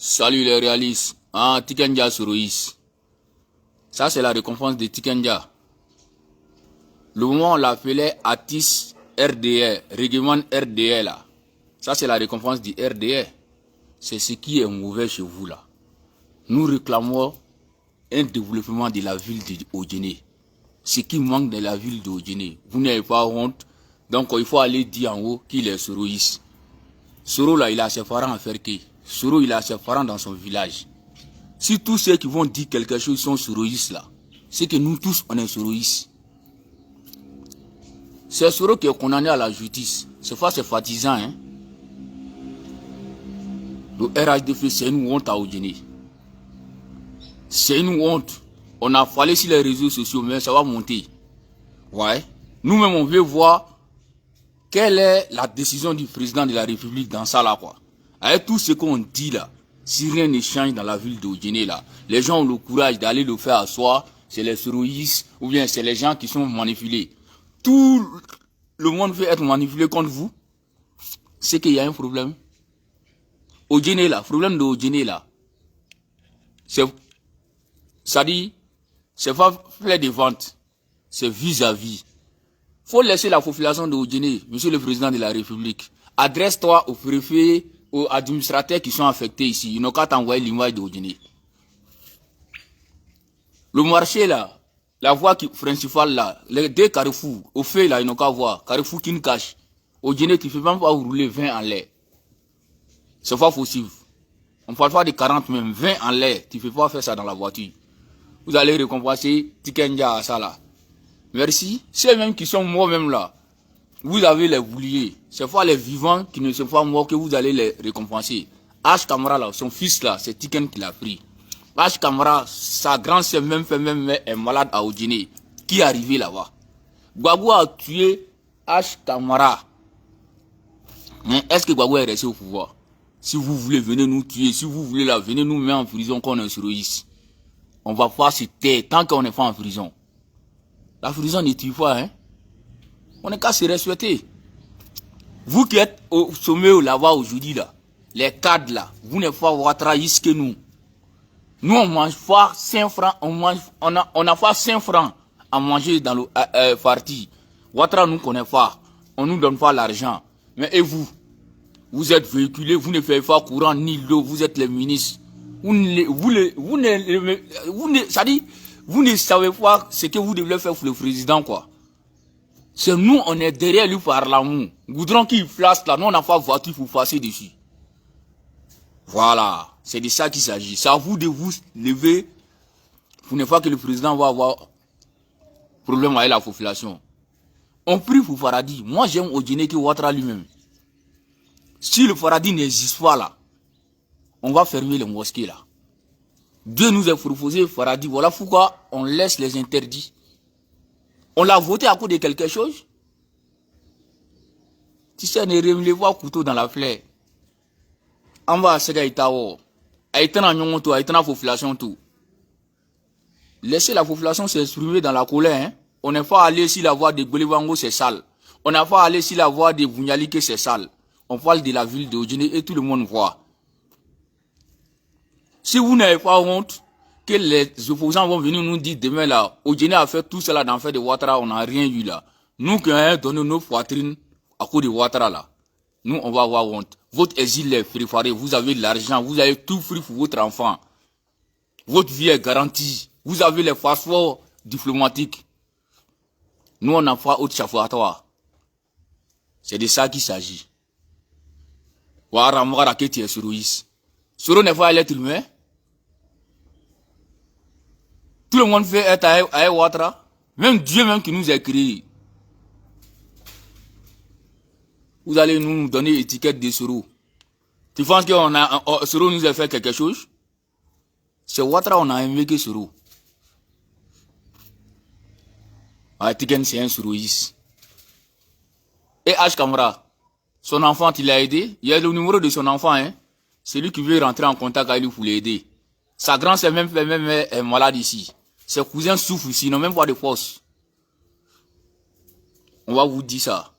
Salut les réalistes. Ah, Tikenja Suroïs. Ça, c'est la récompense de Tikenja. Le moment où on l'appelait Atis RDE, règlement RDE là. Ça, c'est la récompense du RDE. C'est ce qui est mauvais chez vous là. Nous réclamons un développement de la ville de Odjéné. Ce qui manque de la ville de Odjéné. Vous n'avez pas honte. Donc, il faut aller dire en haut qu'il est Suroïs. Soro là, il a ses parents à faire qui? Soro, il a ses parents dans son village. Si tous ceux qui vont dire quelque chose sont Suroïs là, c'est que nous tous, on est Suroïs. C'est Soro qui est condamné à la justice. C'est fatisant, hein. Le RHDF, c'est une honte à Odjéné. C'est une honte. On a fallu sur les réseaux sociaux, mais ça va monter. Ouais. Nous-mêmes, on veut voir quelle est la décision du président de la République dans ça là, quoi. Avec tout ce qu'on dit là, si rien ne change dans la ville d'Odjéné là, les gens ont le courage d'aller le faire asseoir, c'est les Suroïs, ou bien c'est les gens qui sont manipulés. Tout le monde veut être manipulé contre vous. C'est qu'il y a un problème. Odjéné là, problème de Odjéné là, ça dit, c'est pas fait de vente, c'est vis-à-vis. Faut laisser la population de Odjéné, monsieur le président de la République. Adresse-toi aux préfets, aux administrateurs qui sont affectés ici. Ils n'ont qu'à t'envoyer l'image de Odjéné. Le marché là, la voie principale là, les deux carrefours, au fait là, ils n'ont qu'à voir. Carrefour qui nous cache. Odjéné, tu ne fais même pas rouler 20 en l'air. C'est pas possible. On ne parle pas de 40 même, 20 en l'air. Tu ne fais pas faire ça dans la voiture. Vous allez récompenser Tikenja à ça là. Merci. Ceux même qui sont morts même là, vous avez les oubliés. C'est pas les vivants qui ne sont pas morts que vous allez les récompenser. H Kamara là, son fils là, c'est Tiken qui l'a pris. H Kamara, sa grande sœur même est malade à Odjéné. Qui est arrivé là-bas? Gbagbo a tué H Kamara. Mais est-ce que Gbagbo est resté au pouvoir? Si vous voulez, venez nous tuer. Si vous voulez là, venez nous mettre en prison qu'on est Suroïs. On va pas se taire tant qu'on n'est pas en prison. La prison ne tue pas, hein. On n'est qu'à se respecter. Vous qui êtes au sommet là-bas aujourd'hui, là, les cadres là, vous n'êtes pas Ouattara que nous. Nous, on mange pas 5 francs, on a pas 5 francs à manger dans le parti. Ouattara nous connaît pas. On nous donne pas l'argent. Mais et vous? Vous êtes véhiculés, vous ne faites pas courant ni l'eau, vous êtes les ministres. Vous ne savez pas ce que vous devez faire pour le président, quoi. C'est nous, on est derrière lui par l'amour. Goudron qui place là, nous on n'a pas voiture pour passer dessus. Voilà, c'est de ça qu'il s'agit. C'est à vous de vous lever pour ne pas que le président va avoir problème avec la population. On prie pour Paradis. Moi j'aime Odjéné que Ouattara lui-même. Si le Paradis n'existe pas là, on va fermer les mosquées là. Dieu nous a proposé Paradis. Voilà pourquoi on laisse les interdits. On l'a voté à cause de quelque chose. Tu sais, ne remuez pas couteau dans la plaie. En bas, c'est Gaïtao. Aïtana Nyongoto, Aïtana population tout. Laissez la population s'exprimer dans la colère. Hein? On n'est pas allé sur la voie de Golivango, c'est sale. On n'a pas allé sur la voie de Bunyalike, c'est sale. On parle de la ville de Odjéné et tout le monde voit. Si vous n'avez pas honte, que les opposants vont venir nous dire demain là, Odjéné a fait tout cela dans le fait de Ouattara, on n'a rien eu là. Nous qui avons donné nos poitrines à cause de Ouattara là, nous on va avoir honte. Votre exil est préparé, vous avez de l'argent, vous avez tout pris pour votre enfant. Votre vie est garantie. Vous avez les passeports diplomatiques. Nous on n'a pas autre chafouatoire. C'est de ça qu'il s'agit. Ouara Mwara Keti est Suroïs. Soro n'est pas l'être humain. Tout le monde fait être à Ouattara. Même Dieu même qui nous a créés. Vous allez nous donner l'étiquette de Soro. Tu penses que Soro nous a fait quelque chose? C'est Ouattara on a aimé que Soro. Tiken c'est un Suroïs. Et H Kamara, son enfant il l'a aidé. Il y a le numéro de son enfant, hein. C'est lui qui veut rentrer en contact avec lui pour l'aider. Sa grand sœur même est malade ici. Ses cousins souffrent ici, ils n'ont même pas de force. On va vous dire ça.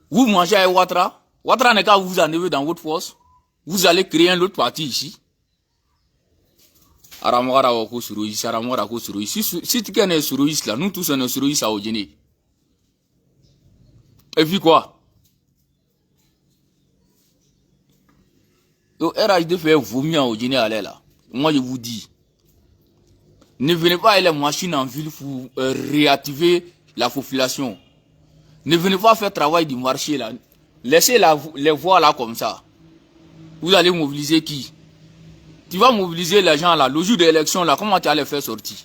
Vous mangez avec Ouattara. Ouattara n'est qu'à vous enlever dans votre force. Vous allez créer un autre parti ici. Si tu es un suroïste là, nous tous on est suroïstes à Odjene. Et puis quoi? Le RHD fait vomir à Odjene à là. Moi je vous dis, ne venez pas aller les machines en ville pour réactiver la population. Ne venez pas faire travail du marché là. Laissez les voix là comme ça. Vous allez mobiliser qui? Tu vas mobiliser les gens là, le jour de l'élection là, comment tu vas les faire sortir?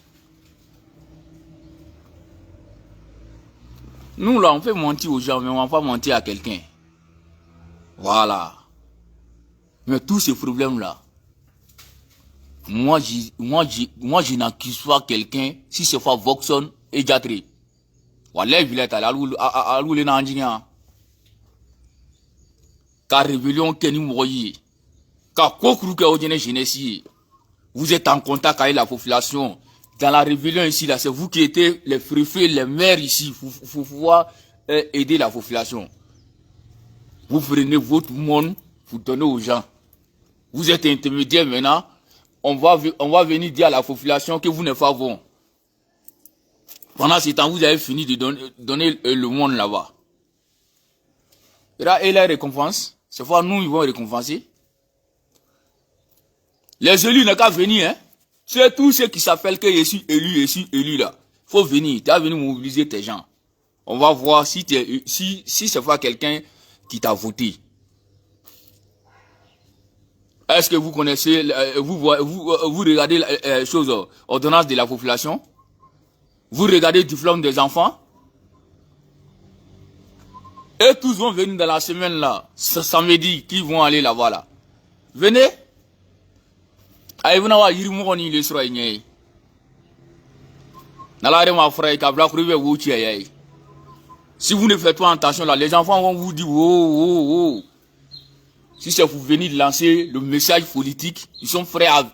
Nous là, on peut mentir aux gens, mais on ne va pas mentir à quelqu'un. Voilà. Mais tous ces problèmes là, moi je n'accuse pas quelqu'un si c'est pas Voxon et Diatré. Voilà, il est allé à car rébellion Kenny Moye, car Kokruke Odjene jeunesse, vous êtes en contact avec la population. Dans la rébellion ici, là, c'est vous qui êtes les préfets, les maires ici, pour pouvoir aider la population. Vous prenez votre monde, vous donnez aux gens. Vous êtes intermédiaire maintenant, on va venir dire à la population que vous n'êtes pas bon. Pendant ce temps, vous avez fini de donner le monde là-bas. Et la récompense, c'est fois nous, ils vont récompenser. Les élus n'ont qu'à venir, hein. C'est tous ceux qui s'appellent que je suis élu là. Faut venir, tu as venu mobiliser tes gens. On va voir si c'est pas quelqu'un qui t'a voté. Est-ce que vous connaissez, vous regardez la chose, ordonnance de la population? Vous regardez du diplôme des enfants? Et tous vont venir dans la semaine là, ce samedi, qui vont aller là-bas là. Venez. Si vous ne faites pas attention là, les enfants vont vous dire oh, oh, oh. Si c'est pour venir lancer le message politique, ils sont prêts à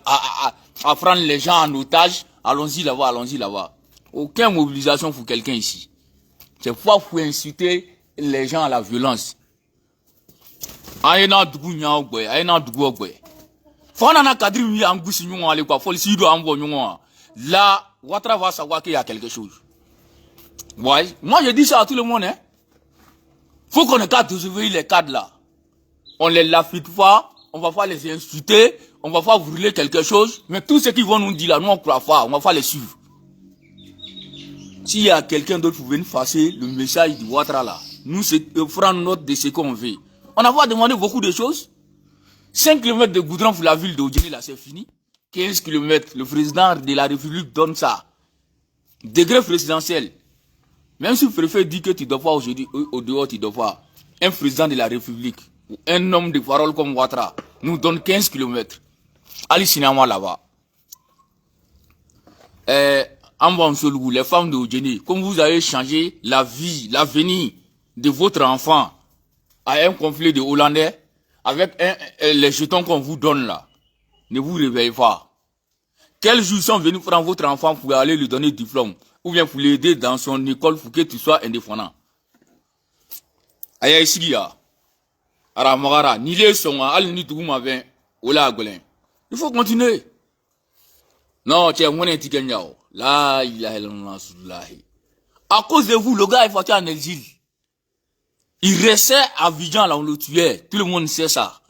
prendre les gens en otage. Allons-y là-bas, allons-y là-bas. Aucune mobilisation pour quelqu'un ici. C'est pas pour inciter les gens à la violence. Là, Ouattara va savoir qu'il y a quelque chose. Ouais. Moi, je dis ça à tout le monde. Hein. Faut qu'on ait qu'à surveiller les cadres là. On les lafite pas, on va pas les insulter, on va pas brûler quelque chose. Mais tout ce qu'ils vont nous dire là, nous on croit pas, on va pas les suivre. S'il y a quelqu'un d'autre pour venir passer le message du Ouattara là, nous ferons note de ce qu'on veut. On a pas demandé beaucoup de choses. 5 km de goudron pour la ville de Odjene là, c'est fini. 15 km, le président de la République donne ça. Degré présidentiel. Même si le préfet dit que tu dois pas aujourd'hui, au dehors tu dois pas. Un président de la République, ou un homme de parole comme Ouattara, nous donne 15 km. Allez cinéma là-bas. Les femmes de Odjene, comme vous avez changé la vie, l'avenir de votre enfant à un conflit de Hollandais, avec les jetons qu'on vous donne là, ne vous réveillez pas. Quels jours sont venus prendre votre enfant pour aller lui donner le diplôme, ou bien pour l'aider dans son école pour que tu sois indépendant? Aya ici ya, ara magara, ni les sons, al ni tout m'avait, ola agolin. Il faut continuer. Non, tiens, mon intikenyao. La ilaha illallah. À cause de vous, le gars est parti en exil. Il restait à Abidjan, là, on le tuait. Tout le monde sait ça.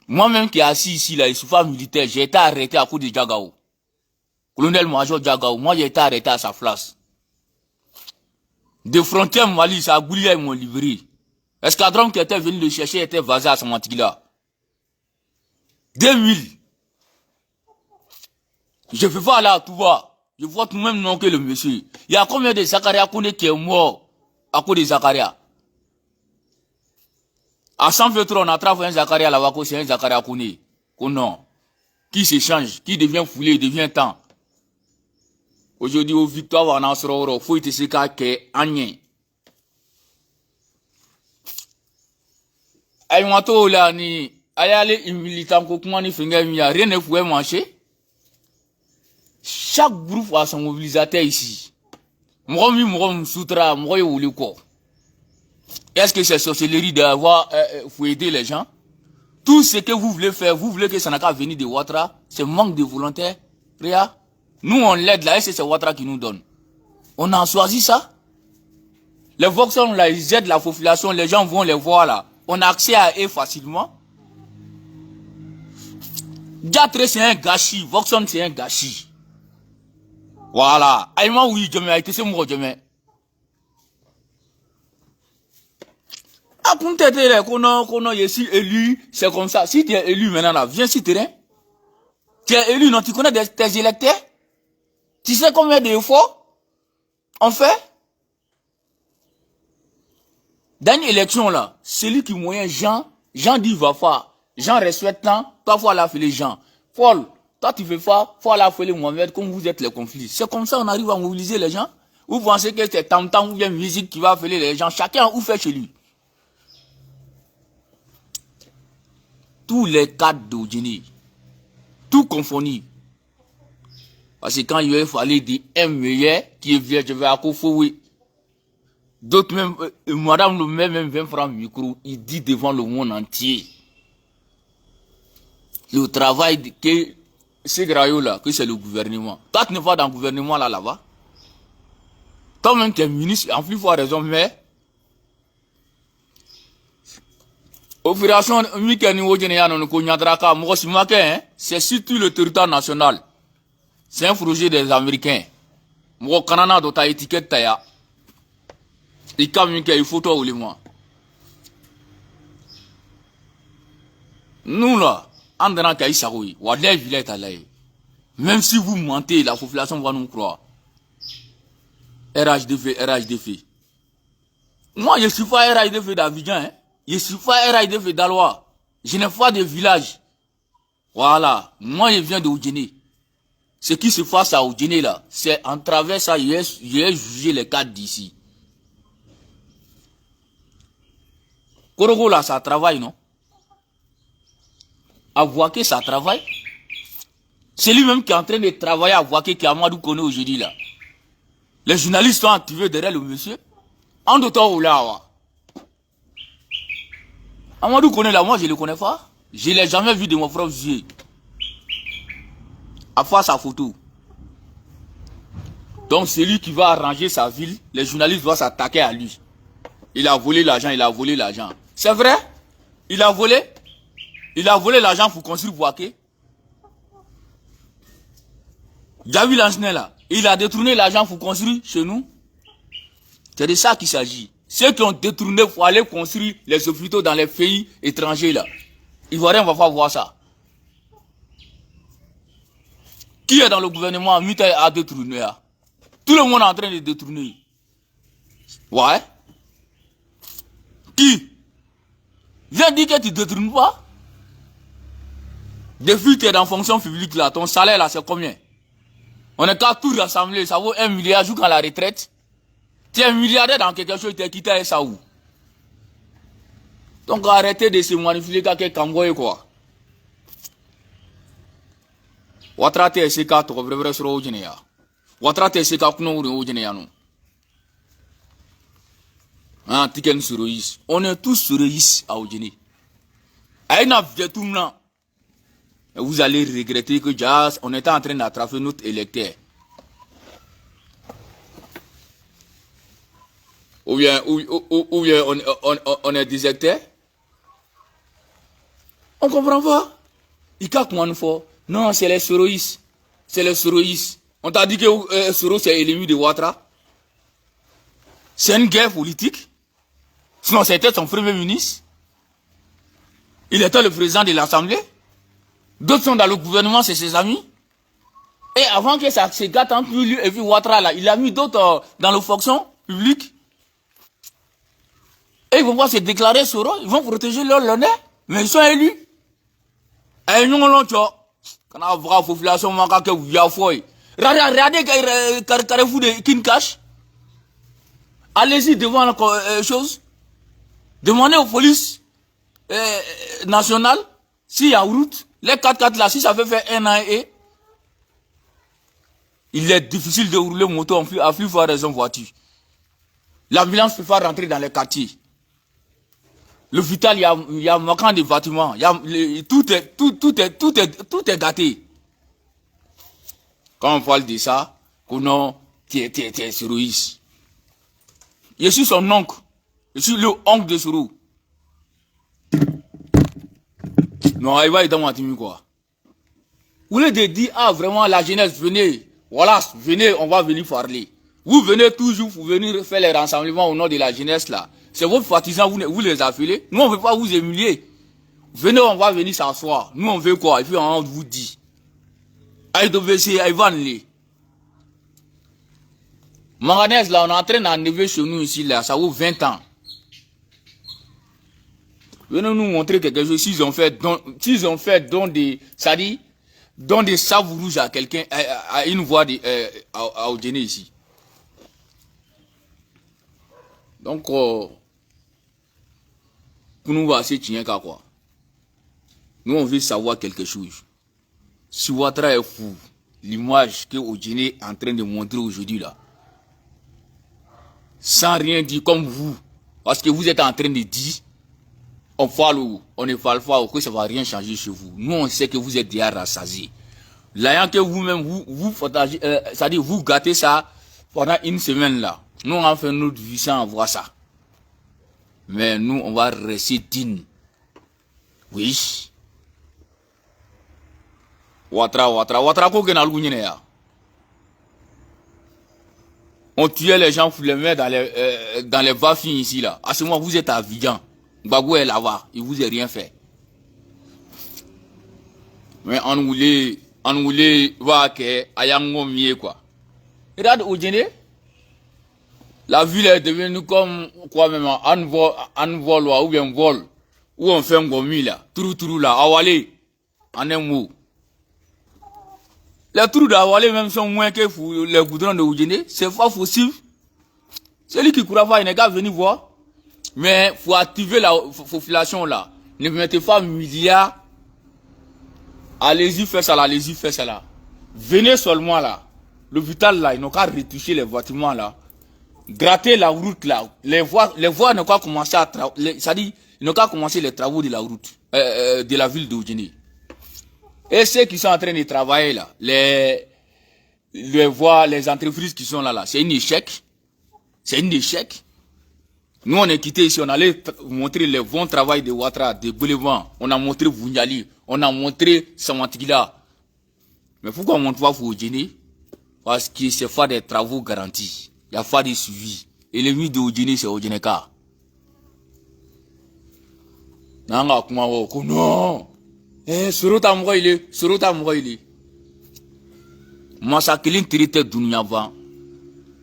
Moi-même qui est assis ici, là, il suis pas militaire, j'ai été arrêté à cause de Diagao. Colonel-major Diagao, moi j'ai été arrêté à sa place. De frontières Mali, ça a Goulia, ils m'ont livré. Escadron qui était venu le chercher était vasé à Samantigila. 2000. Je ne peux pas aller à Touba. Je vois tout de même non que le monsieur. Il y a combien de Zakaria Kone qui est mort à cause de Zakaria? À 123, on attrape un Zakaria là-bas, c'est un Zakaria Kone. Non. Qui s'échange, qui devient foulé, devient temps. Aujourd'hui, au victoire, on a sororo, faut être ce cas qui est agné. Aïe, moi, tout là, ni, aïe, allez, militant, comment ni finger, rien ne pouvait marcher. Chaque groupe a son mobilisateur ici. Moi, soutra, moi, quoi. Est-ce que c'est sorcellerie d'avoir, faut aider les gens? Tout ce que vous voulez faire, vous voulez que Sanaka vienne de Ouattara, c'est manque de volontaire. Regarde, nous on l'aide là et c'est Ouattara qui nous donne. On a choisi ça. Les Voxon là, ils aident la population, les gens vont les voir là. On a accès à eux facilement. Diatre c'est un gâchis, Voxon c'est un gâchis. Voilà. Aïma oui, je m'ai été, c'est moi, je m'ai. Ah, pour t'aider, qu'on est ici élu, c'est comme ça. Si tu es élu maintenant là, viens sur le terrain. Tu es élu, non, tu connais tes électeurs? Tu sais combien d'efforts on fait? Dans une élection là, celui qui moyen Jean dit va faire. Jean respecte tant, toi faut aller faire les gens. Paul, toi tu fais pas, faut aller faire les Mohamed comme vous êtes les conflits. C'est comme ça on arrive à mobiliser les gens. Vous pensez que c'est tam-tam ou bien musique qui va faire les gens. Chacun où fait chez lui. Tous les cadres d'Odjini, tout confondu. Parce que quand il fallait dire un meilleur qui est vieux, je vais à Kofoui. D'autres même, madame le maire même 20 francs micro, il dit devant le monde entier. Le travail que c'est Grayo là, que c'est le gouvernement. Toi tu n'es pas dans le gouvernement là-bas. Toi même tu es ministre, en plus il faut raison, mais opération c'est surtout le territoire national. C'est un projet des Américains. Moi, Canada doit étiquette taya. Il faut toi ou les moi. Nous là, en donnant qu'il s'arrouille, ou les village à l'air. Même si vous mentez, la population va nous croire. RHDF. Moi, je ne suis pas RHDF d'Abidjan, hein. Je ne suis pas RHDF d'Alois. Je n'ai pas de village. Voilà. Moi, je viens de Oudjene. Ce qui se passe à Oudjene là, c'est en travers ça, j'ai jugé les cadres d'ici. Korogo là, ça travaille, non? À Voaké, ça travaille. C'est lui-même qui est en train de travailler à Voaké, qui Amadou connaît aujourd'hui là. Les journalistes sont activés derrière le monsieur. En d'autant ou là, Amadou connaît là, moi je ne le connais pas. Je ne l'ai jamais vu de mon propre yeux. À voir sa photo. Donc c'est lui qui va arranger sa ville. Les journalistes vont s'attaquer à lui. Il a volé l'argent, C'est vrai? Il a volé l'argent pour construire Voaké. J'ai vu l'enchaîner là. Il a détourné l'argent pour construire chez nous. C'est de ça qu'il s'agit. Ceux qui ont détourné pour aller construire les hôpitaux dans les pays étrangers là. Ivoiriens va pas voir ça. Qui est dans le gouvernement à détourner là? Tout le monde est en train de détourner. Ouais. Qui? Viens dire que tu ne détournes pas. Depuis que tu es dans la fonction publique là, ton salaire là c'est combien? On est qu'à tout rassembler, ça vaut 1 milliard jusqu'à la retraite. Tu es un milliardaire dans quelque chose, tu es quitté à ça où? Donc arrêtez de se manipuler comme Kangoye quoi. Ouattara TSK to vrai sur Oudjene. Ouattara TSK kuno Oudjene non. Ah, tiken sur Ois. On est tous sur Ois à Oudjene. Aïna Vietoumna. Vous allez regretter que Jazz, on était en train d'attraper notre électeur. Ou bien on est déserteur. On comprend pas. Il caque moi une fois. Non, c'est les Soroïs. C'est les Soroïs. On t'a dit que Soro c'est l'ennemi de Ouattara. C'est une guerre politique. Sinon c'était son premier ministre. Il était le président de l'Assemblée. D'autres sont dans le gouvernement, c'est ses amis. Et avant que ça se gâte entre lui et Ouattara là, il a mis d'autres dans les fonctions publiques. Et ils vont pas se déclarer Soro, ils vont protéger leur honneur, mais ils sont élus. Et nous, on quand on voit la population, on va regardez Carrefour de Kinkash. Allez-y devant la chose. Demandez aux polices nationales s'il y a route. Les 4x4 là, si ça fait faire 1 an et il est difficile de rouler moto à plus forte raison voiture. L'ambulance ne peut pas rentrer dans les quartiers. Le vital, il y a manquant de bâtiments. Tout est gâté. Quand on parle de ça, qu'on t'es Soroïs. Je suis son oncle. Je suis le oncle de Soro. Non, il va être dans mon team, quoi. Vous voulez dire, ah, vraiment, la jeunesse, venez. Voilà, venez, on va venir parler. Vous venez toujours pour venir faire les rassemblements au nom de la jeunesse, là. C'est votre partisan, vous les affilez. Nous, on ne veut pas vous humilier. Venez, on va venir s'asseoir. Nous, on veut quoi? Et puis, on vous dit. Aïdovc, Aïvanlé. Manganès, là, on est en train d'enlever chez nous ici, là. Ça vaut 20 ans. Venez nous montrer quelque chose. S'ils ont fait don des, ça dit, don des sables rouges à quelqu'un, à une voix à Odjene ici. Donc, pour nous, c'est tien quoi. Nous, on veut savoir quelque chose. Si Ouattara est fou, l'image que Odjene est en train de montrer aujourd'hui là, sans rien dire comme vous, parce que vous êtes en train de dire, on parle ou on ne parle pas, que ça ne va rien changer chez vous. Nous, on sait que vous êtes déjà rassasiés. L'ayant que vous-même, c'est-à-dire vous gâtez ça pendant une semaine là. Nous, on a fait notre vie sans voir ça. Mais nous, on va rester dignes. Oui. Ouattara, on tuait les gens pour les mettre dans les bas-fins ici là. À ce moment, vous êtes à Vigan. Gbagbo est là-bas, il vous a rien fait. Mais on voulait voir que Ayango mieux quoi. Regarde Odjene, la ville est devenue comme quoi même un vol ou bien un vol où on fait un gomi là, trou là, Awale, en un mot. Les trous d'Awale même sont moins que les goudrons de Odjene, c'est pas possible. Celui qui court pas, il n'est qu'à venir voir. Mais faut activer la population là. Ne mettez pas milliards. Allez-y, faites ça là, allez-y, faites ça là. Venez seulement là. L'hôpital là, ils n'ont qu'à retoucher les bâtiments là. Gratter la route là. Les voies n'ont qu'à commencer à travailler. Ça dit, ils n'ont qu'à commencer les travaux de la route, de la ville d'Odjene. Et ceux qui sont en train de travailler là, les entreprises qui sont là, c'est un échec. C'est un échec. Nous, on est quitté ici, on allait montrer le bon travail de Ouattara, de Boulevard. On a montré Vunyali, on a montré Samantigila. Mais pourquoi on ne montre pas Odjene? Parce que c'est faire des travaux garantis. Il y a pas de suivi. Et l'ennemi de Odjene, c'est Odjeneka. Non. Sorota Mouga il est. Massacre Trité Dunyava.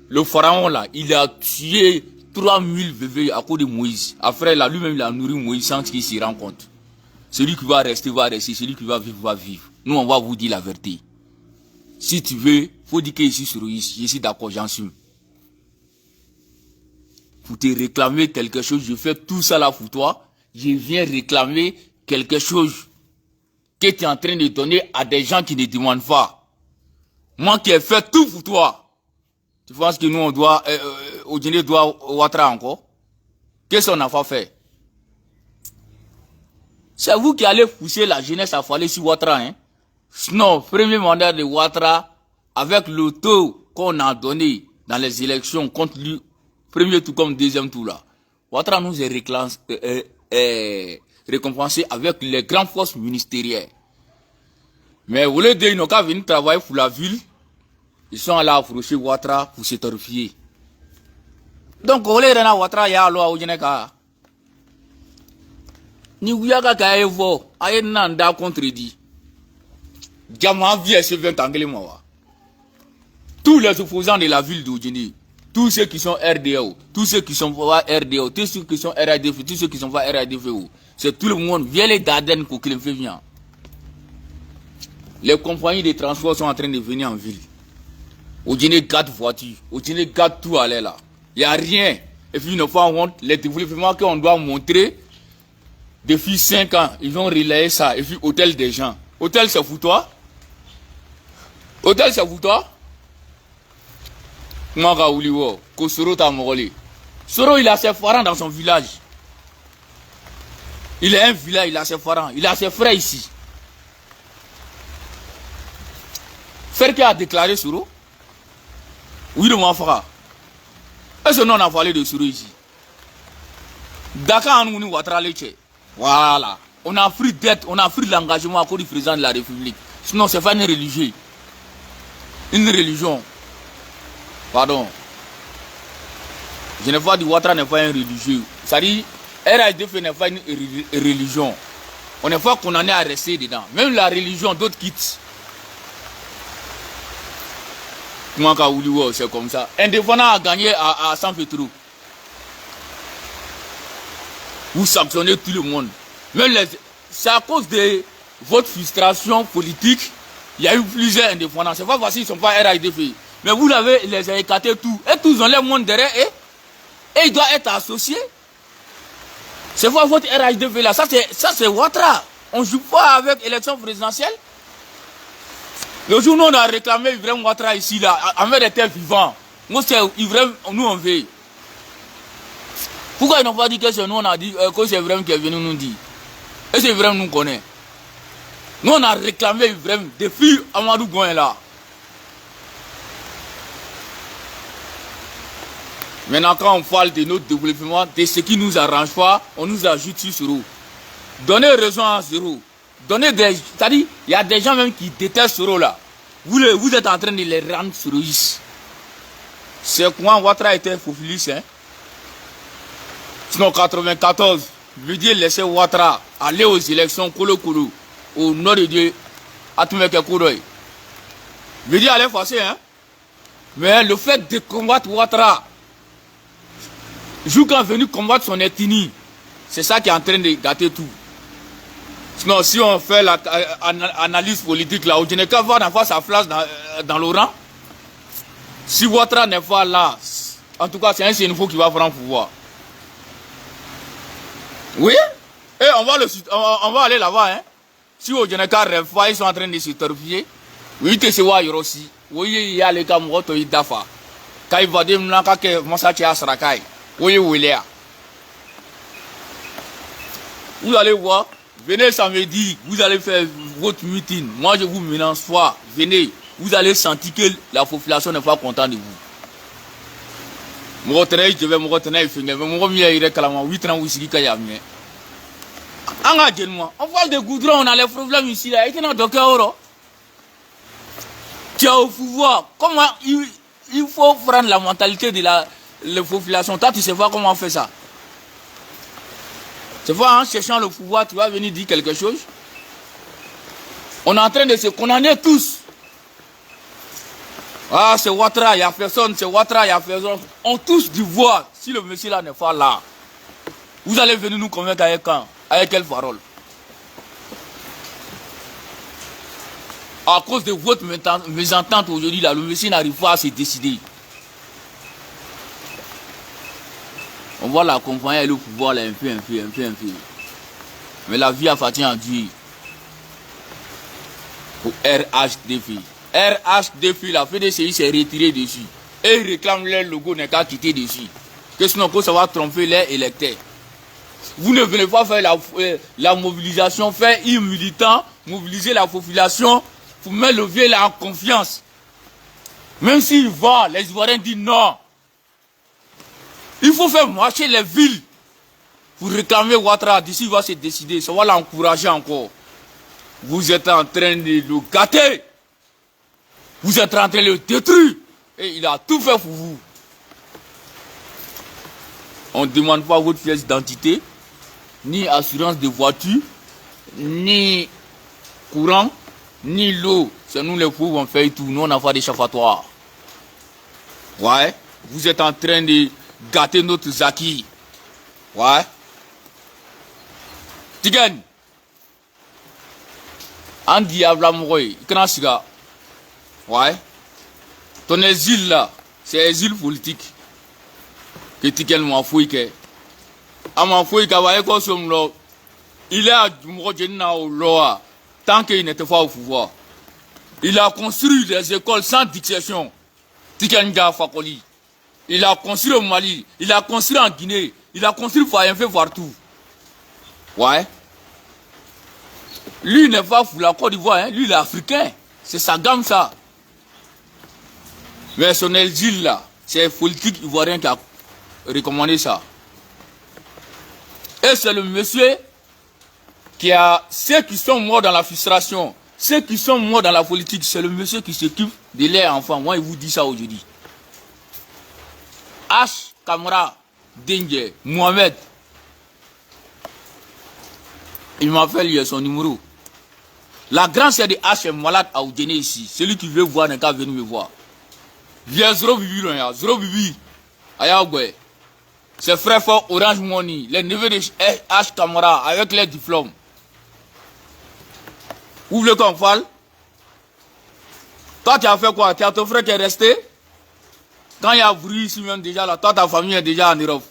Le pharaon là, il a tué 3000 bébés à cause de Moïse. Après, là, lui-même, il a nourri Moïse sans qu'il s'y rende compte. Celui qui va rester, celui qui va vivre. Nous, on va vous dire la vérité. Si tu veux, faut dire que je suis sur je suis d'accord, j'en suis. Pour te réclamer quelque chose, je fais tout ça là pour toi. Je viens réclamer quelque chose que tu es en train de donner à des gens qui ne demandent pas. Moi qui ai fait tout pour toi. Tu penses que nous, on doit, Odjene doit Ouattara encore? Qu'est-ce qu'on n'a pas fait? C'est vous qui allez pousser la jeunesse à faller sur Ouattara, hein? Sinon, premier mandat de Ouattara, avec le taux qu'on a donné dans les élections contre lui, premier tour comme deuxième tour là, Ouattara nous est récompensé avec les grandes forces ministérielles. Mais au lieu de ils n'ont qu'à venir travailler pour la ville, ils sont allés approcher Ouattara pour se torpiller. Donc, au lieu de Ouattara, il y a l'eau à Odjeneka. Ni Ouyaga Kaevo, aïe nanda contredit. Diamant vie ce 20 anglais moi. Tous les opposants de la ville d'Odjene, tous ceux qui sont RDO, tous ceux qui sont pas RDO, tous ceux qui sont RADF, tous ceux qui sont pas RADFO, c'est tout le monde. Viens les Dardennes pour qu'il fait bien. Les compagnies de transport sont en train de venir en ville. Odjene garde voiture, Odjene garde tout à l'air là. Il n'y a rien. Et puis, il ne faut pas honte, les développements qu'on doit montrer, depuis 5 ans, ils vont relayer ça. Et puis, hôtel des gens. Hôtel, c'est pour toi? Hôtel, c'est pour toi? Maga Ouliwo, Kosoro ta Mogoli. Soro, il a ses parents dans son village. Il est un vilain, il a ses parents, il a ses frères ici. Faire qui a déclaré Soro? Oui, de mon frère. Est-ce que nous on a parlé de Soro ici? Dakar, nous, Ouattara, voilà. On a pris dette, on a pris l'engagement à cause du président de la République. Sinon, c'est pas une religion. Une religion. Pardon. Je n'ai pas dit Ouattara n'est pas un religieux. C'est-à-dire, RHDF n'est pas une religion. On n'est pas condamné à rester dedans. Même la religion, d'autres quittent. C'est comme ça. Indépendant a gagné à San Petro. Vous sanctionnez tout le monde. C'est à cause de votre frustration politique. Il y a eu plusieurs indépendants. C'est pas facile, ils ne sont pas RHDF. Mais vous l'avez, les avez écartés tout. Et tous ont les monde derrière eux. Et ils doivent être associés. C'est pas votre RHDF là. Ça c'est Ouattara. On ne joue pas avec l'élection présidentielle. Le jour où on a réclamé Ibrahim Ouattara ici, là, avec des terres vivants. Nous, c'est Ibrahim, nous on veille. Pourquoi ils n'ont pas dit que c'est nous, on a dit que c'est Ibrahim qui est venu nous dire? Et c'est Ibrahim nous connaît. Nous, on a réclamé Ibrahim depuis Amadou Gouen là. Maintenant, quand on parle de notre développement, de ce qui nous arrange pas, on nous ajoute sur Soro. Donnez raison à Soro. C'est-à-dire, il y a des gens même qui détestent Soro là. Vous êtes en train de les rendre soroïstes. C'est quand Ouattara était populiste, hein. Sinon, 94, le Dieu laissait Ouattara aller aux élections Kolo au nord de Dieu, à Tumeke Kouroy. Le Dieu allait passer, hein. Mais le fait de combattre Ouattara, Jouk est venu combattre son ethnie, c'est ça qui est en train de gâter tout. Sinon, si on fait l'analyse politique là, je n'ai qu'à voir dans sa place dans l'Oran. Si Ouattara n'est pas là, en tout cas, c'est un Sénéfo qui va prendre pouvoir. Oui, et on va aller là-bas, hein. Si au Général rêve pas, ils sont en train de se torpiller. Oui, tu sais, aussi. Oui, il y a les gars, moi, tu dafa. Quand il va dire, moi, ça, tu as Sarakai. Oui, oui, là. Vous allez voir, venez samedi, vous allez faire votre meeting. Moi, je vous menace pas. Venez, vous allez sentir que la population n'est pas contente de vous. Moi, je vais me retenir, mais moi, je vais me 8 ans, ici, on parle de goudron, on a les problèmes ici, là. Et tu es au pouvoir. Comment il faut prendre la mentalité de la population? Toi, tu sais pas comment on fait ça. C'est pas en cherchant le pouvoir, tu vas venir dire quelque chose. On est en train de se condamner tous. Ah, c'est Ouattara, il n'y a personne, c'est Ouattara, il n'y a personne. On tous du voir, si le monsieur là n'est pas là. Vous allez venir nous convaincre avec quand? Avec quelle parole? À cause de votre mésentente aujourd'hui, là, le monsieur n'arrive pas à se décider. On va l'accompagner le pouvoir là, un peu. Mais la vie appartient à Dieu. Pour RHDF. RHDF, la FDCI s'est retirée dessus. Et ils réclament leur logo, n'est qu'à quitter dessus. Que sinon, ça va tromper les électeurs. Vous ne venez pas faire la mobilisation, faire un militant, mobiliser la population pour mettre le vieux là en confiance. Même s'il va, les Ivoiriens disent non. Il faut faire marcher les villes pour réclamer Ouattara. D'ici, il va se décider. Ça va l'encourager encore. Vous êtes en train de le gâter. Vous êtes en train de le détruire. Et il a tout fait pour vous. On ne demande pas votre pièce d'identité, ni assurance de voiture, ni courant, ni l'eau. C'est nous les pauvres, on fait tout. Nous, on n'a pas d'échappatoire. Ouais. Vous êtes en train de gâter notre acquis. Ouais. Tigen. Un diable amoureux. Ouais. Ton exil là, c'est exil politique. Que Tigen m'a fouillé que. A m'a fouillé que il est à Loa tant qu'il n'était pas au pouvoir. Il a construit des écoles sans dictation. Tigen Fakoli. Il a construit au Mali, il a construit en Guinée, il a construit un peu partout. Ouais. Lui n'est pas pour la Côte d'Ivoire, hein. Lui il est africain. C'est sa gamme ça. Mais son exil là, c'est le politique ivoirien qui a recommandé ça. Et c'est le monsieur qui a ceux qui sont morts dans la frustration, ceux qui sont morts dans la politique, c'est le monsieur qui s'occupe de leurs enfants. Moi, il vous dit ça aujourd'hui. H. Kamara Dengue Mohamed. Il m'a fait lire son numéro. La grande sœur de H est malade à Oudjene ici. Celui qui veut voir n'est qu'à venir me voir. Viens 0 bibi, 0 bibi. Ayagwe. Ses frères forts Orange Money, les neveux de H. Kamara avec les diplômes. Ouvre le qu'on parle. Toi, tu as fait quoi? Tu as ton frère qui est resté? Quand il y a bruit ici même déjà là, toi, ta famille est déjà en Europe.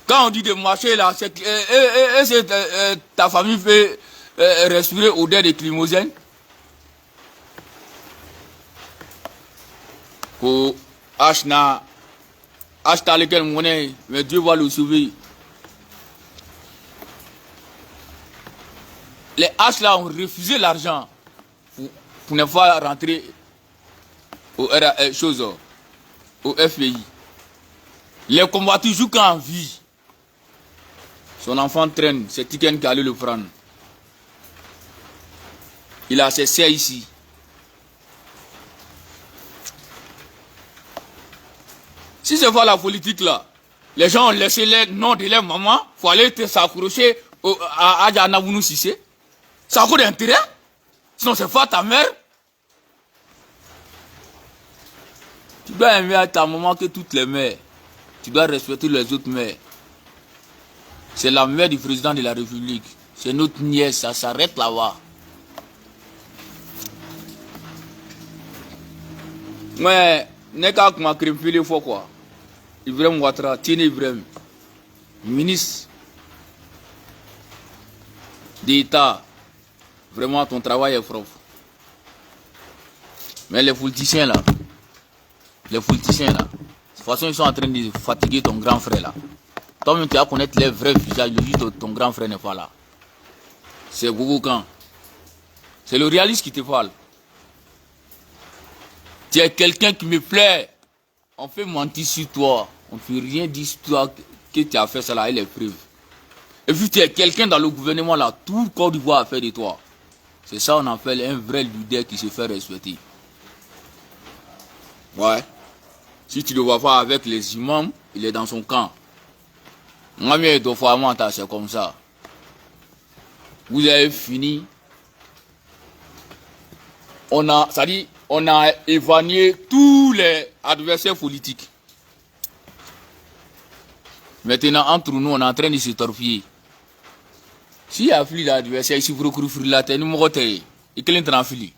Quand on dit de marcher là, c'est ta famille fait respirer odeur de climogène. Pour H t'as lequel monnaie, mais Dieu va le sauver. Les H là ont refusé l'argent pour ne pas rentrer au FPI. Les combattants jouent qu'en vie. Son enfant traîne, c'est Tiken qui allait le prendre. Il a ses serres ici. Si c'est pas la politique là, les gens ont laissé les noms de leur maman, il faut aller s'accrocher à Adjanabounou Sissé. Ça a quoi d'intérêt? Sinon c'est pas ta mère. Tu dois aimer à ta maman que toutes les mères. Tu dois respecter les autres mères. C'est la mère du président de la République. C'est notre nièce, ça s'arrête là-bas. Mais, n'est qu'à ma crème filée fois quoi. Ibrahim Ouattara, Tine Ibrahim, ministre d'État. Vraiment, ton travail est propre. Mais les politiciens là, de toute façon, ils sont en train de fatiguer ton grand frère là. Toi-même, tu vas connaître les vrais visages, ton grand frère n'est pas là. C'est Gogo Khan. C'est le réaliste qui te parle. Tu es quelqu'un qui me plaît. On fait mentir sur toi. On ne peut rien dire sur toi que tu as fait ça là et les preuves. Et puis tu es quelqu'un dans le gouvernement là, tout le Côte d'Ivoire a fait de toi. C'est ça on appelle un vrai leader qui se fait respecter. Ouais. Si tu ne le vois pas avec les imams, il est dans son camp. Moi, c'est comme ça. Vous avez fini. On a évanoué tous les adversaires politiques. Maintenant, entre nous, on est en train de se torpiller. S'il y a plus d'adversaires ici, vous recrutez la tête, nous il est en fili.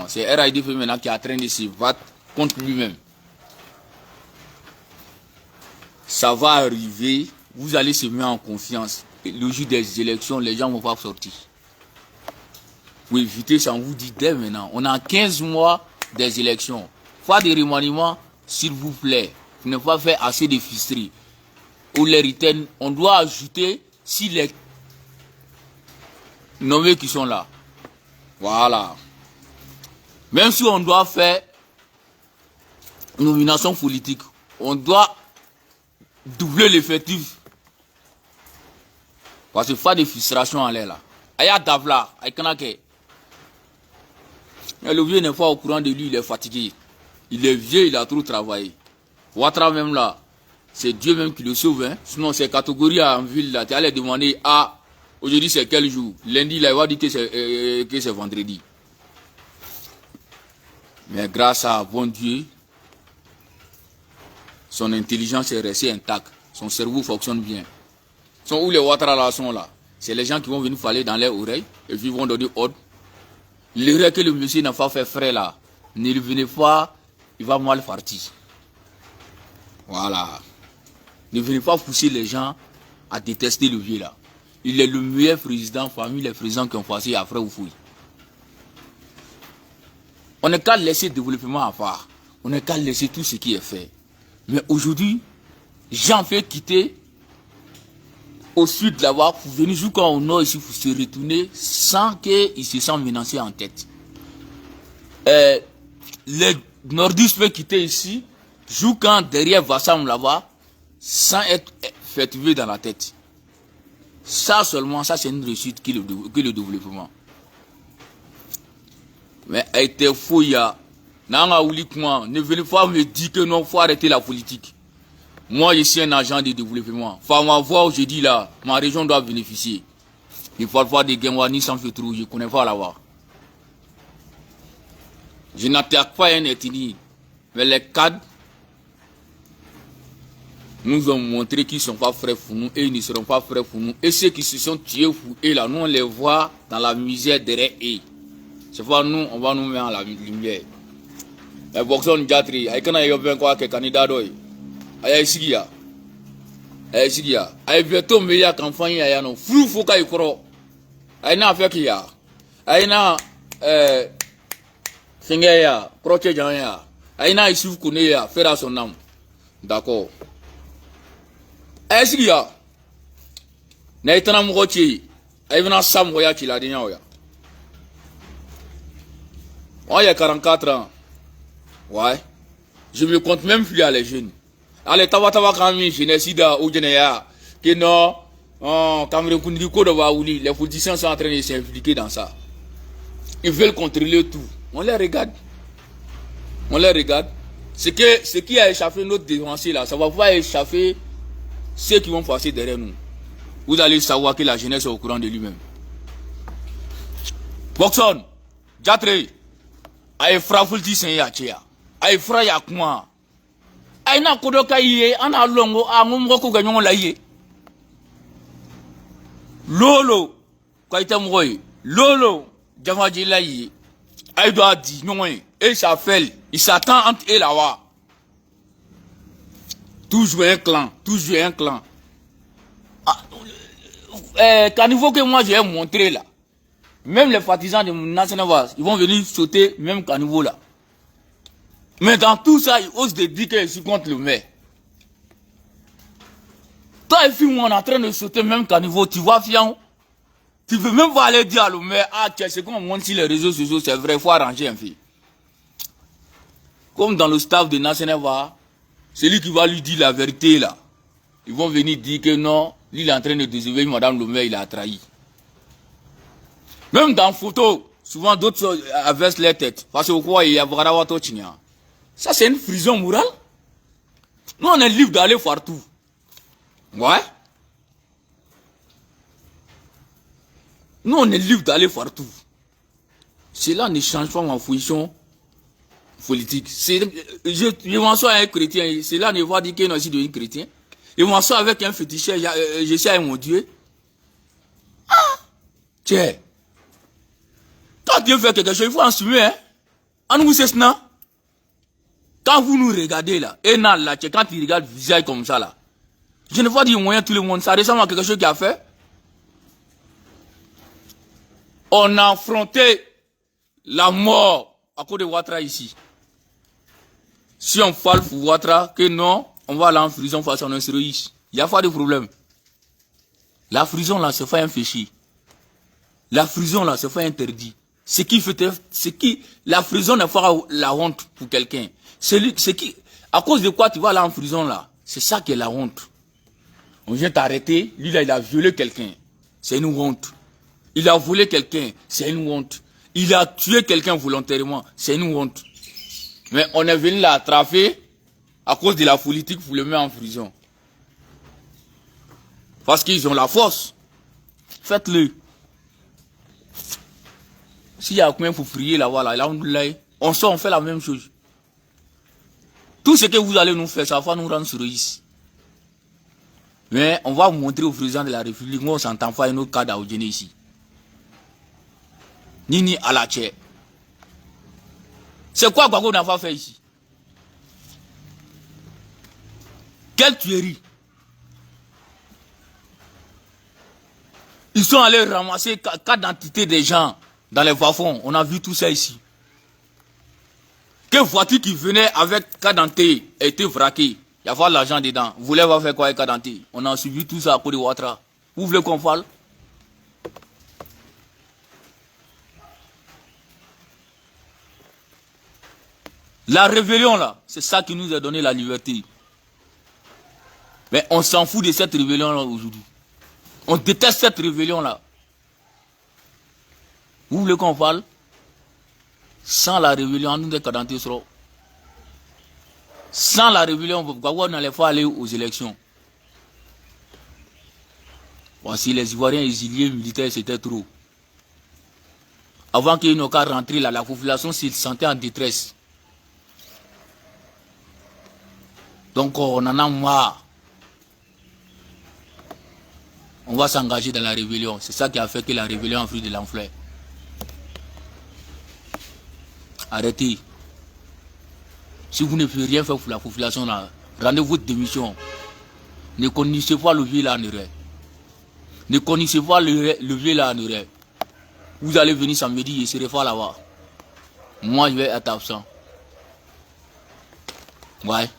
C'est RID maintenant qui est en train de se battre contre lui-même. Ça va arriver, vous allez se mettre en confiance. Le jour des élections, les gens ne vont pas sortir. Pour éviter ça, on vous dit dès maintenant. On a 15 mois des élections. Pas de remaniement, s'il vous plaît. Vous ne pas faire assez de fisteries. Ou les returns, on doit ajouter si les nommés qui sont là. Voilà. Même si on doit faire nomination politique, on doit doubler l'effectif. Parce que pas de frustration en l'air là. Aya Davla, Aikanake. Mais le vieux n'est pas au courant de lui, il est fatigué. Il est vieux, il a trop travaillé. Ouattara même là, c'est Dieu même qui le sauve. Hein. Sinon, ces catégories en ville là, tu allais demander, ah, aujourd'hui c'est quel jour? Lundi, là, il va dire que c'est vendredi. Mais grâce à bon Dieu, son intelligence est restée intacte. Son cerveau fonctionne bien. Où les Ouattara là sont là? C'est les gens qui vont venir parler dans leurs oreilles et puis ils vont donner ordre. L'erreur que le monsieur n'a pas fait frais là, ne le venez pas, il va mal partir. Voilà. Ne venez pas pousser les gens à détester le vieux là. Il est le meilleur président parmi les présidents qui ont passé après Oufoui. On n'est qu'à laisser le développement à part. On n'est qu'à laisser tout ce qui est fait. Mais aujourd'hui, Jean fait quitter au sud là-bas, pour venir jusqu'au nord ici, pour se retourner sans qu'ils se sentent menacés en tête. Les nordistes peuvent quitter ici, jusqu'en derrière Vassam là-bas, sans être fait dans la tête. Ça seulement, ça c'est une réussite que le développement. Mais elle était fou, ne venez pas me dire que non, il faut arrêter la politique. Moi, je suis un agent de développement. Enfin, ma voix, je dis là, ma région doit bénéficier. Il faut pas de Genwa ni sans feutre, je ne connais pas là-bas. Je n'attaque pas un ethnie, mais les cadres nous ont montré qu'ils ne sont pas frères pour nous et ils ne seront pas frères pour nous. Et ceux qui se sont tués pour eux là, nous on les voit dans la misère derrière eux. C'est pas nous, on va nous mettre en la lumière. Mais Boxon Jatri, il y a un quoi que candidat doy. Aïe Sigia. Aïe Sigia. Aïe bientôt meilleur campagne aïe non. Flou faut qu'il croit. Aïe n'a fait qu'il y a. Aïe n'a Singaya, Proche Janya. Aïe n'a ici vous connaissez faire à son âme. D'accord. Aïe Sigia. Naïtana Mourochi. Aïe vena Sam Roya qui l'a dit. Moi, il y a 44 ans. Ouais. Je me compte même plus à les jeunes. Allez, tawa quand même, Genesida ou Genea. Que non, Cameroun Kundiko de Waouli, les politiciens sont en train de s'impliquer dans ça. Ils veulent contrôler tout. On les regarde. On les regarde. Ce qui a échappé notre défenseur là, ça va pas échapper ceux qui vont passer derrière nous. Vous allez savoir que la jeunesse est au courant de lui-même. Boxon, Jatre, aïe frafulti sen ya chia, aïe fra ya kuma, aïe na kodoka yé, ana longo a mumoko ganyon la yé. Lolo, kaita mwoy, lolo, jamaji la yé, aïe doit dire non, et ça fait, il s'attend entre eux là-bas. Toujours un clan, toujours un clan. Caniveau que moi j'ai montré là, même les partisans de National Vaz, ils vont venir sauter même caniveau là. Mais dans tout ça, ils osent de dire qu'ils sont contre le maire. Toi et filles, on est en train de sauter même caniveau, tu vois fiant. Tu peux même pas aller dire à le maire, ah tiens, c'est comme on montre sur les réseaux sociaux, c'est vrai, il faut arranger un fille. Comme dans le staff de National Vaz, celui qui va lui dire la vérité là, ils vont venir dire que non, lui il est en train de désobéir, madame le maire, il a trahi. Même dans photo, souvent d'autres abaissent les têtes. Parce que quoi, il y a vraiment tout chien. Ça c'est une prison morale. Nous on est libre d'aller partout. Ouais. Nous on est libre d'aller partout. Cela ne change pas ma position politique. Je m'en sois un chrétien. Cela ne va dire que je suis devenu chrétien. Je m'en sois avec un féticheur. Je suis avec mon Dieu. Ah, tiens. Quand Dieu fait quelque chose, il faut en suivre, hein. En nous, c'est ça. Quand vous nous regardez là, et là, quand il regarde le visage comme ça là, je ne vois pas dire moyen tout le monde, ça ressemble à quelque chose qu'il a fait. On a affronté la mort à cause de Ouattara ici. Si on parle pour Ouattara, que non, on va aller en prison face à un terroriste. Il n'y a pas de problème. La prison là, c'est pas un péché. La prison là, c'est pas interdit. La prison n'est pas la honte pour quelqu'un. À cause de quoi tu vas là en prison là, c'est ça qui est la honte. On vient t'arrêter, lui là il a violé quelqu'un, c'est une honte. Il a volé quelqu'un, c'est une honte. Il a tué quelqu'un volontairement, c'est une honte. Mais on est venu l'attraper à cause de la politique pour le mettre en prison. Parce qu'ils ont la force. Faites-le. S'il y a combien pour prier là-bas, là, on sort, on fait la même chose. Tout ce que vous allez nous faire, ça va nous rendre surréalistes. Mais on va montrer au président de la République, moi on s'entend pas un autre cas d'Aoudjene ici. Ni à la tchè. C'est quoi qu'on n'a pas fait ici? Quelle tuerie! Ils sont allés ramasser 4 entités des gens dans les bas-fonds. On a vu tout ça ici. Quelle voiture qui venait avec 4 entités a été vraquée. Il y a pas de l'argent dedans. Vous voulez faire quoi avec 4 entités? On a suivi tout ça à cause de Ouattara. Vous voulez qu'on parle? La rébellion là, c'est ça qui nous a donné la liberté. Mais on s'en fout de cette rébellion là aujourd'hui. On déteste cette rébellion là. Vous voulez qu'on parle? Sans la rébellion, nous sommes cadentés sur. Sans la rébellion, pourquoi on n'allait pas aller aux élections? Voici les Ivoiriens exiliés militaires, c'était trop. Avant qu'ils n'aient qu'à rentrer là, la population se sentait en détresse. Donc on en a marre. On va s'engager dans la rébellion. C'est ça qui a fait que la rébellion a pris de l'ampleur. Arrêtez. Si vous ne pouvez rien faire pour la population, là, rendez votre démission. Ne connaissez pas le vieux là en erreur. Ne connaissez pas le vieux là en erreur. Vous allez venir samedi, je serai pas là-bas. Moi, je vais être absent. Ouais.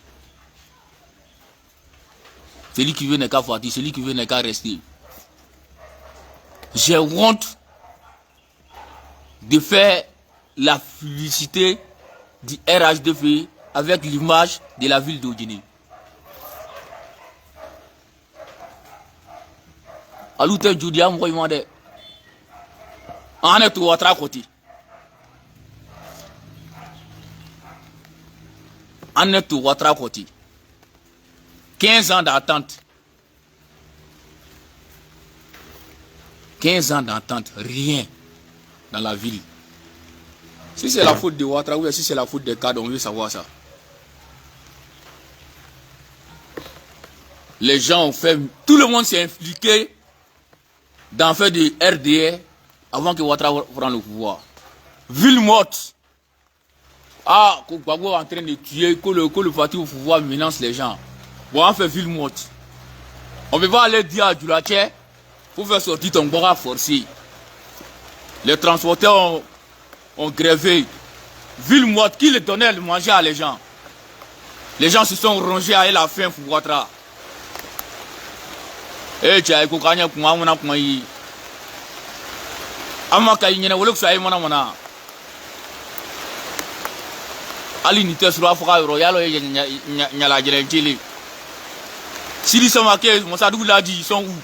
Celui qui veut n'est qu'à partir, celui qui veut n'est qu'à rester. J'ai honte de faire la publicité du RHDP avec l'image de la ville d'Odjini. Aloute Djoudia Mouimande. On est tout à côté. On est tout à côté. 15 ans d'attente. 15 ans d'attente, rien dans la ville. Si c'est la faute de Ouattara ou si c'est la faute des cadres, on veut savoir ça. Les gens ont fait, tout le monde s'est impliqué dans faire du RDR avant que Ouattara prenne le pouvoir. Ville morte. Ah, que Gbagbo est en train de tuer, que le parti au pouvoir menace les gens. Bon, on fait ville morte. On ne peut pas aller dire à Djoulache pour faire sortir ton bras forcé. Les transporteurs ont grévé. Ville morte, qui le donnait à manger à les gens? Les gens se sont rongés à la faim pour Ouattara. Eh, tu as écouté comment on a commencé. Amaka ynyene wole kusa imona mona. Ali ni tesro afuka royal nyala jele jele. Sili Samake, Mossadou l'a dit, ils sont où?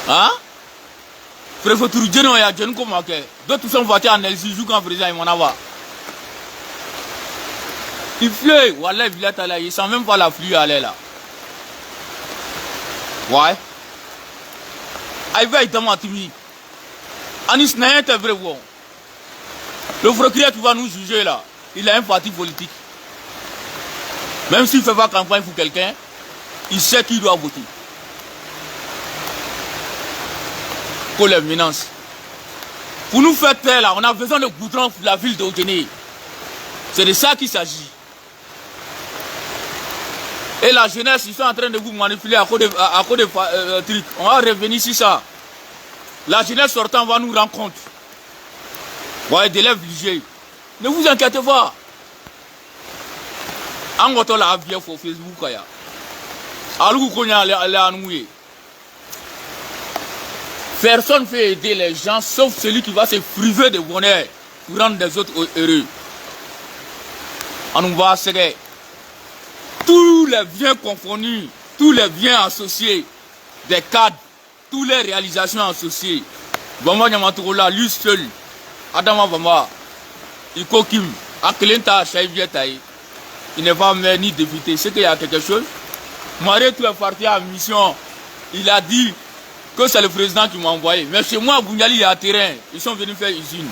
Hein? Préfecture Djeno ya Djeno Komake. D'autres sont votés en Elsie, jouent quand président il m'en a. Il pleut, Wallah, il sent même pas la pluie aller là. Ouais. Aïe, dans ma timi. Anis n'a rien vrai. Le procureur qui va nous juger là, il a un parti politique. Même s'il ne fait pas campagne pour quelqu'un, il sait qu'il doit voter. Pour les menaces. Pour nous faire taire là, on a besoin de goudron pour la ville d'Odjini. C'est de ça qu'il s'agit. Et la jeunesse, ils sont en train de vous manipuler à cause de trucs. On va revenir sur ça. La jeunesse sortant va nous rendre compte. Ouais, d'élèves obligés. Ne vous inquiétez pas. En gros, la bien sur Facebook. Personne ne fait aider les gens sauf celui qui va se priver de bonheur pour rendre les autres heureux. On nous va serrer. Tous les biens confondus, tous les biens associés, des cadres, toutes les réalisations associées. Bamba Nyamatoula, lui seul, Adama Bamba, Ikokim, Akelenta, Chaïvietaï, il ne va même ni député. C'est qu'il y a quelque chose. Marie, tu es parti en mission. Il a dit que c'est le président qui m'a envoyé. Mais chez moi, à Bouniali, il y a un terrain. Ils sont venus faire usine.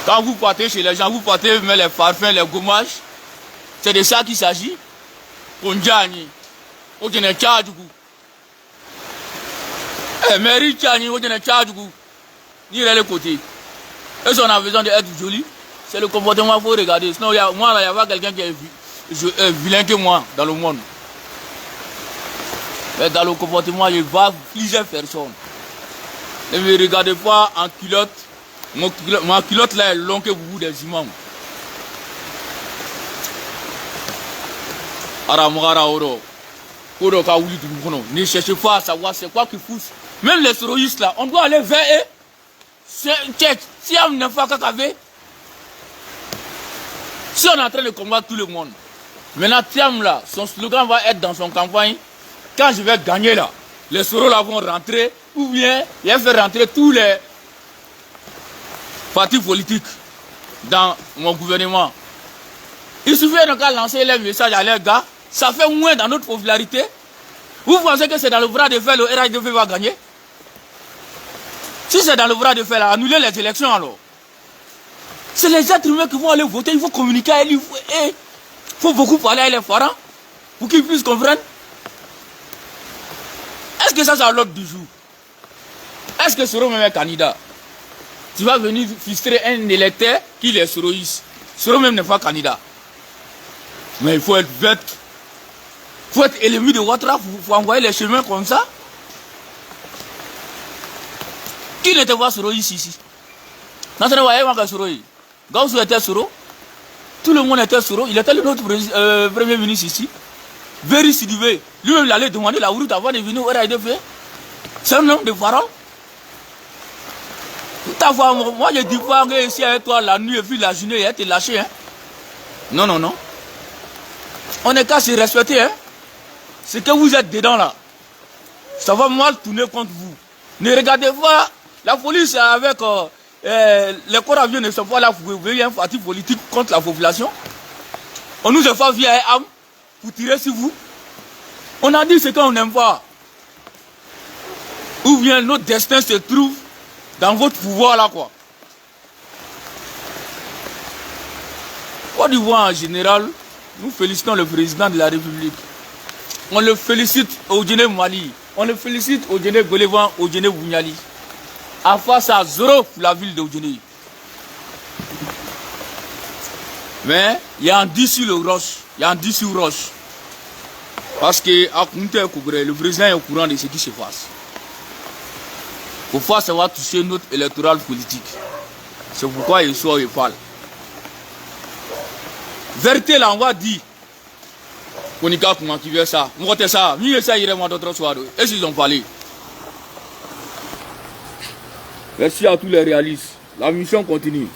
Quand vous partez chez les gens, vous partez mettre les parfums, les gommages. C'est de ça qu'il s'agit. Ponjani, on tient un charge du coup. Eh, Mary Chani, on tient un charge du coup. Ni les côtés. Est-ce qu'on a besoin d'être joli? C'est le comportement qu'il faut regarder. Sinon, moi, il y a pas quelqu'un qui est vilain que moi dans le monde. Mais dans le comportement, il va plusieurs personnes. Ne me regardez pas en culotte. Ma culotte là est longue que vous des imams. Ne cherchez pas à savoir c'est quoi qui pousse. Même les terroristes là, on doit aller vers eux. Si on est en train de combattre tout le monde. Maintenant, Thiam là, son slogan va être dans son campagne. Quand je vais gagner là, les Soros là vont rentrer. Ou bien, il va faire rentrer tous les partis politiques dans mon gouvernement. Il suffit de lancer les messages à leurs gars. Ça fait moins dans notre popularité. Vous pensez que c'est dans le bras de fer le RHDP va gagner? Si c'est dans le bras de fer, annuler les élections alors. C'est les êtres humains qui vont aller voter. Il faut communiquer à eux. Il faut beaucoup parler à les parents pour qu'ils puissent comprendre. Est-ce que ça c'est à l'ordre du jour? Est-ce que Soro même est candidat? Tu vas venir frustrer un électeur qui est soroïste. Soro même n'est pas candidat. Mais il faut être bête. Il faut être ennemi de Ouattara. Il faut envoyer les chemins comme ça. Qui n'était pas soroïste ici? Dans ce cas, Soro. Gaussou était Soro. Tout le monde était Soro. Il était notre premier ministre ici. Véry Sidibé. Lui-même, il allait demander la route avant de venir au RAIDF. C'est un homme de parole. Moi, je dis pas que ici avec toi la nuit et puis la journée, il a été lâché. Hein? Non, non, non. On est qu'à se respecter. Hein? Ce que vous êtes dedans là, ça va mal tourner contre vous. Ne regardez pas. La police avec les corps avions ne sont pas là pour veiller un parti politique contre la population. On nous a fait via un arme pour tirer sur vous. On a dit ce qu'on n'aime pas. Ou bien notre destin se trouve dans votre pouvoir là quoi. Côte d'Ivoire en général, nous félicitons le président de la République. On le félicite au Guinée Mali. On le félicite au Guinée Golévan, au Guinée Bougnali. À face à zéro pour la ville de Guinée. Mais il y a un 10 sur le roche. Il y a un 10 sur roche. Parce que le président est au courant de ce qui se passe. Pour ça va toucher notre électoral politique. C'est pourquoi il sort et parle. Vérité là, on va dire. On y a qui veut ça. On va ça. Mieux ça, il y a d'autres soirs. Et s'ils ont parlé. Merci à tous les réalistes. La mission continue.